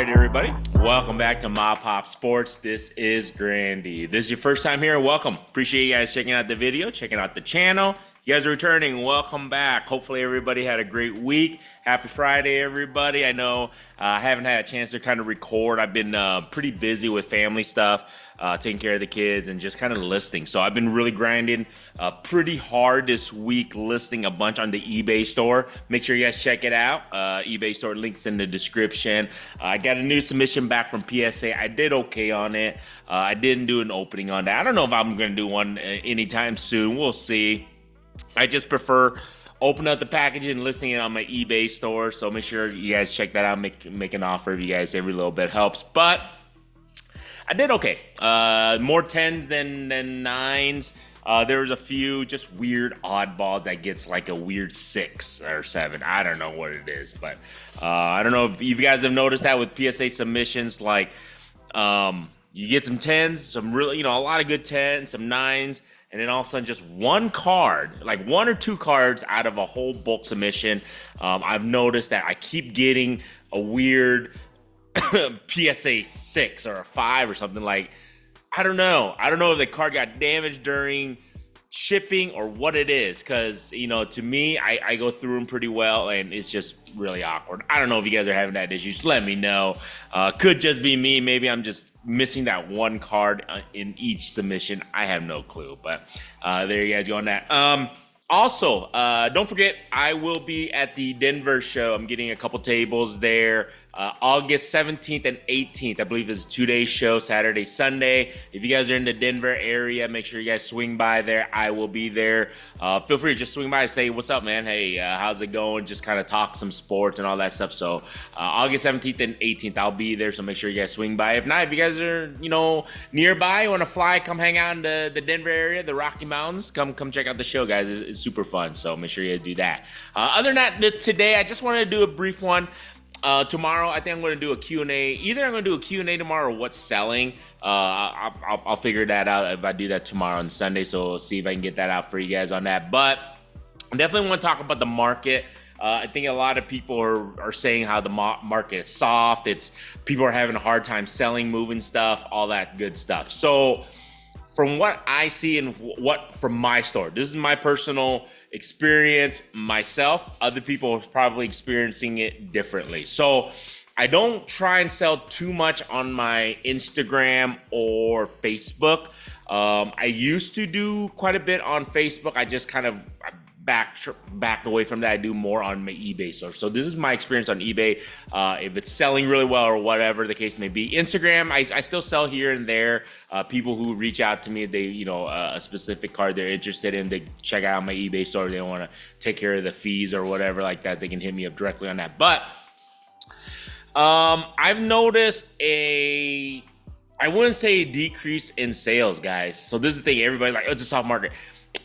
right, everybody. Welcome back to MAPOP Sports. This is Grandy. This is your first time here. Welcome. Appreciate you guys checking out the video, checking out the channel. You guys are returning. Welcome back. Hopefully everybody had a great week. Happy Friday, everybody. I know I haven't had a chance to kind of record. I've been pretty busy with family stuff, taking care of the kids and just kind of listing. So I've been really grinding pretty hard this week, listing a bunch on the eBay store. Make sure you guys check it out. eBay store links in the description. I got a new submission back from PSA. I did okay on it. I didn't do an opening on that. I don't know if I'm going to do one anytime soon. We'll see. I just prefer open up the package and listing it on my eBay store. So make sure you guys check that out. Make an offer if you guys. Every little bit helps. But I did okay. More 10s than 9s. There was a few just weird oddballs that gets like a weird 6 or 7. I don't know what it is, but I don't know if you guys have noticed that with PSA submissions. Like you get some 10s, some really, a lot of good 10s, some 9s. And then all of a sudden, just one card, like 1 or 2 cards out of a whole bulk submission. I've noticed that I keep getting a weird PSA 6 or a 5 or something. Like, I don't know. I don't know if the card got damaged during shipping or what it is. Because, to me, I go through them pretty well, and it's just really awkward. I don't know if you guys are having that issue. Just let me know. Could just be me. Maybe I'm just missing that one card in each submission. I have no clue, but there you guys go on that. Also, don't forget, I will be at the Denver show. I'm getting a couple tables there. August 17th and 18th, I believe it's a 2-day show, Saturday, Sunday. If you guys are in the Denver area, make sure you guys swing by there. I will be there. Feel free to just swing by and say, what's up, man? Hey, how's it going? Just kind of talk some sports and all that stuff. So August 17th and 18th, I'll be there. So make sure you guys swing by. If not, if you guys are, nearby, you want to fly, come hang out in the Denver area, the Rocky Mountains, come check out the show, guys. It's super fun. So make sure you guys do that. Other than that, today, I just wanted to do a brief one. Tomorrow, I think I'm going to do a Q&A. Either I'm going to do a Q&A tomorrow or what's selling. I'll figure that out if I do that tomorrow on Sunday. So we'll see if I can get that out for you guys on that. But I definitely want to talk about the market. I think a lot of people are saying how the market is soft. People are having a hard time selling, moving stuff, all that good stuff. So from what I see and from my store, this is my personal experience myself. Other people are probably experiencing it differently. So I don't try and sell too much on my Instagram or Facebook. I used to do quite a bit on Facebook. I just kind of backed away from that. I do more on my eBay store. So this is my experience on eBay. If it's selling really well or whatever the case may be. Instagram, I still sell here and there. People who reach out to me, they, a specific card they're interested in, they check out my eBay store. They want to take care of the fees or whatever like that. They can hit me up directly on that. But I've noticed I wouldn't say a decrease in sales, guys. So this is the thing. Everybody's like, oh, it's a soft market.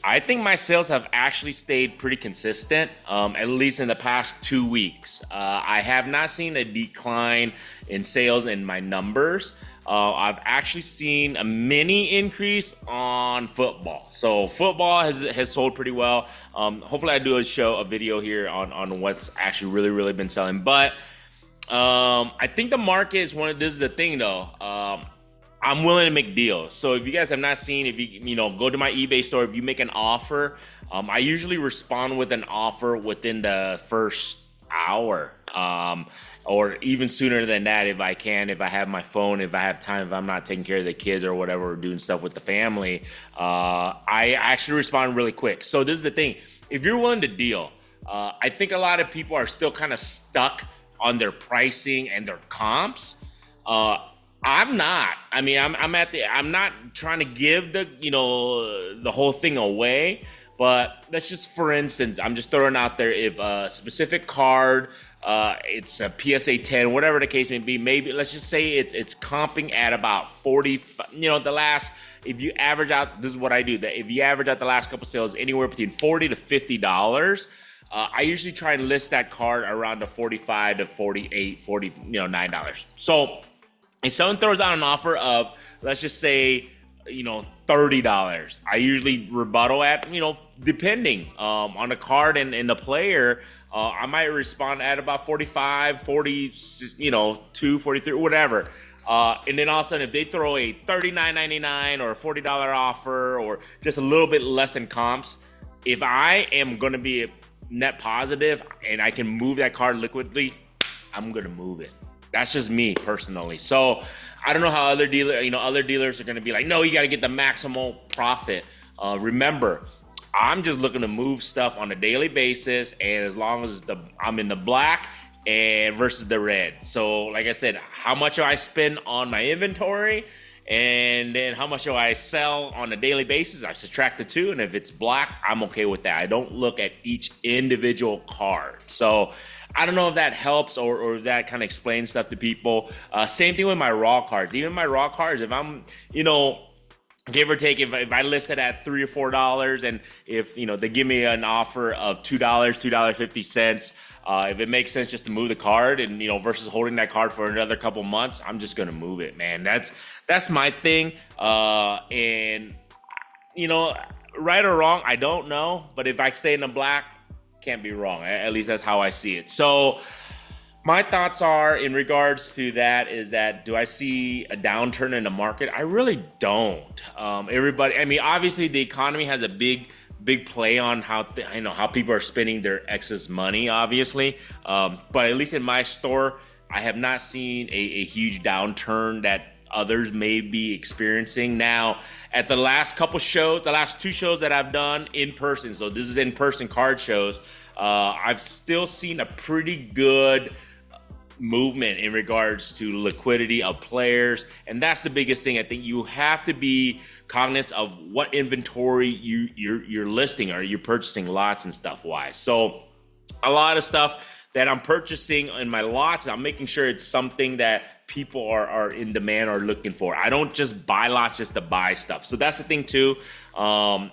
I think my sales have actually stayed pretty consistent, at least in the past 2 weeks. I have not seen a decline in sales in my numbers. I've actually seen a mini increase on football. So football has sold pretty well. Hopefully I do a video here on what's actually really been selling. But I think the market is this is the thing though. I'm willing to make deals. So if you guys have not seen, if you go to my eBay store, if you make an offer, I usually respond with an offer within the first hour, or even sooner than that if I can, if I have my phone, if I have time, if I'm not taking care of the kids or whatever, or doing stuff with the family. I actually respond really quick. So this is the thing. If you're willing to deal, I think a lot of people are still kind of stuck on their pricing and their comps. I'm not. I mean, I'm not trying to give the whole thing away, but let's just, for instance, I'm just throwing out there, if a specific card, it's a PSA 10, whatever the case may be, maybe let's just say it's comping at about 40, if you average out, this is what I do, that if you average out the last couple sales anywhere between $40 to $50, I usually try and list that card around the $45 to $48, $49. So if someone throws out an offer of, let's just say, $30, I usually rebuttal at, depending on the card and the player, I might respond at about 45, 40, 2, 43, whatever. And then all of a sudden, if they throw a $39.99 or a $40 offer or just a little bit less than comps, if I am going to be net positive and I can move that card liquidly, I'm going to move it. That's just me personally. So I don't know how other dealers are going to be like, no, you got to get the maximal profit. Remember, I'm just looking to move stuff on a daily basis, and as long as I'm in the black and versus the red. So like I said, how much do I spend on my inventory, and then how much do I sell on a daily basis? I subtract the two, and if it's black, I'm okay with that. I don't look at each individual card. So I don't know if that helps or if that kind of explains stuff to people. Same thing with my raw cards. Even my raw cards, if I'm, give or take, if I list it at $3 or $4, and if they give me an offer of $2, $2.50, if it makes sense just to move the card and versus holding that card for another couple months, I'm just gonna move it, man. That's my thing. And right or wrong, I don't know. But if I stay in the black, can't be wrong. At least that's how I see it. So my thoughts are in regards to that is that, do I see a downturn in the market? I really don't. Obviously the economy has a big play on how people are spending their excess money, obviously. But at least in my store, I have not seen a huge downturn that others may be experiencing. Now, at the last couple shows, the last 2 shows that I've done in person, so this is in-person card shows, I've still seen a pretty good movement in regards to liquidity of players, and that's the biggest thing. I think you have to be cognizant of what inventory you're listing or you're purchasing lots and stuff wise. So a lot of stuff that I'm purchasing in my lots, I'm making sure it's something that people are in demand or looking for. I don't just buy lots just to buy stuff. So that's the thing too,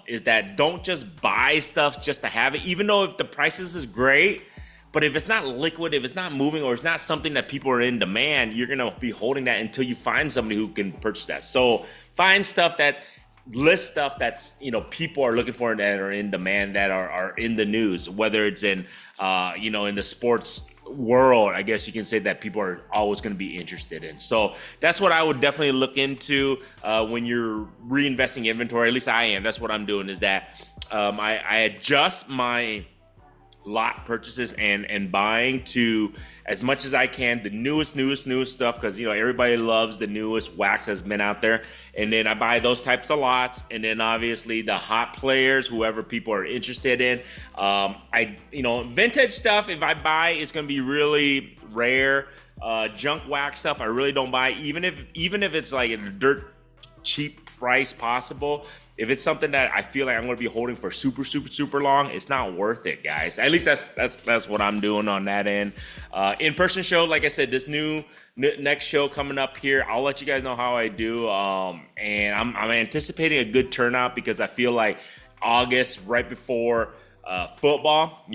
is that don't just buy stuff just to have it, even though if the prices is great, but if it's not liquid, if it's not moving, or it's not something that people are in demand, you're gonna be holding that until you find somebody who can purchase that. So find stuff list stuff that's people are looking for that are in demand, that are in the news, whether it's in in the sports world, I guess you can say, that people are always going to be interested in. So that's what I would definitely look into when you're reinvesting inventory. At least I am. That's what I'm doing, is that I adjust my lot purchases and buying to, as much as I can, the newest stuff, because everybody loves the newest wax that's been out there, and then I buy those types of lots. And then obviously the hot players, whoever people are interested in, vintage stuff, if I buy, it's going to be really rare. Junk wax stuff I really don't buy, even if it's like a dirt cheap price possible. If it's something that I feel like I'm going to be holding for super long, it's not worth it, guys. At least that's what I'm doing on that end. In-person show, like I said, this next show coming up here, I'll let you guys know how I do. And I'm anticipating a good turnout, because I feel like August, right before football,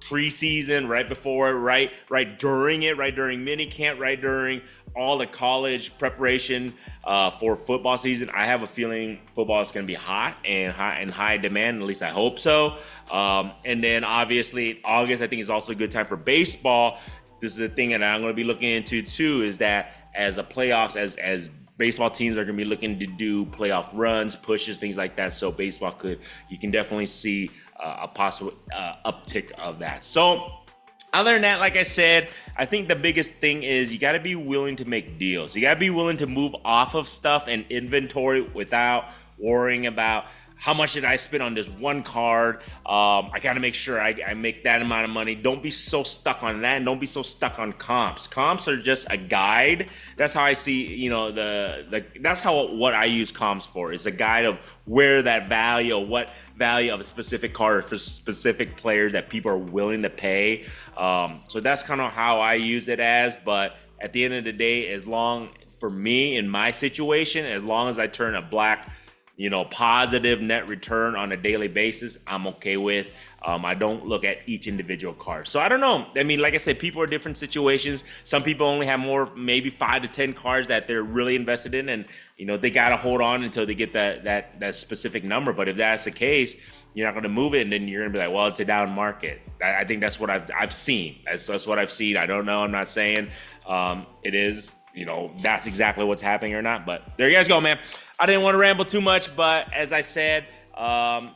preseason, right before, right during it, right during mini camp, right during all the college preparation for football season, I have a feeling football is going to be hot and high demand. At least I hope so. And then obviously August, I think, is also a good time for baseball. This is the thing that I'm going to be looking into too, is that as a playoffs, as baseball teams are going to be looking to do playoff runs, pushes, things like that. So baseball you can definitely see a possible uptick of that. So other than that, like I said, I think the biggest thing is you got to be willing to make deals. You got to be willing to move off of stuff and inventory without worrying about how much did I spend on this one card. I got to make sure I make that amount of money. Don't be so stuck on that, and don't be so stuck on comps. Comps are just a guide. That's how I see, that's what I use comps for. It's a guide of where that value, or what value of a specific card for specific players that people are willing to pay. So that's kind of how I use it as. But at the end of the day, for me, in my situation, as long as I turn a black positive net return on a daily basis, I'm okay with. I don't look at each individual card. So I don't know. I mean, like I said, people are different situations. Some people only have maybe 5 to 10 cards that they're really invested in, and they gotta hold on until they get that specific number. But if that's the case, you're not gonna move it, and then you're gonna be like, well, it's a down market. I think that's what I've seen. That's what I've seen. I don't know. I'm not saying it is. That's exactly what's happening or not. But there you guys go, man. I didn't want to ramble too much, but as I said,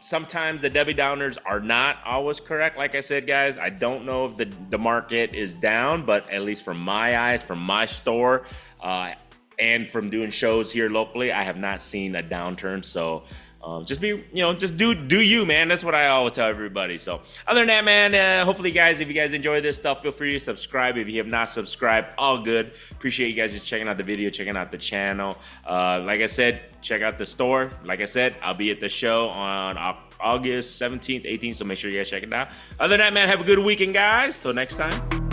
sometimes the Debbie Downers are not always correct. Like I said, guys, I don't know if the market is down, but at least from my eyes, from my store, and from doing shows here locally, I have not seen a downturn. So just do you, man. That's what I always tell everybody. So other than that, man, hopefully, guys, if you guys enjoy this stuff, feel free to subscribe. If you have not subscribed, all good. Appreciate you guys just checking out the video, checking out the channel. Like I said, check out the store. Like I said, I'll be at the show on August 17th, 18th, so make sure you guys check it out. Other than that, man, have a good weekend, guys. Till next time.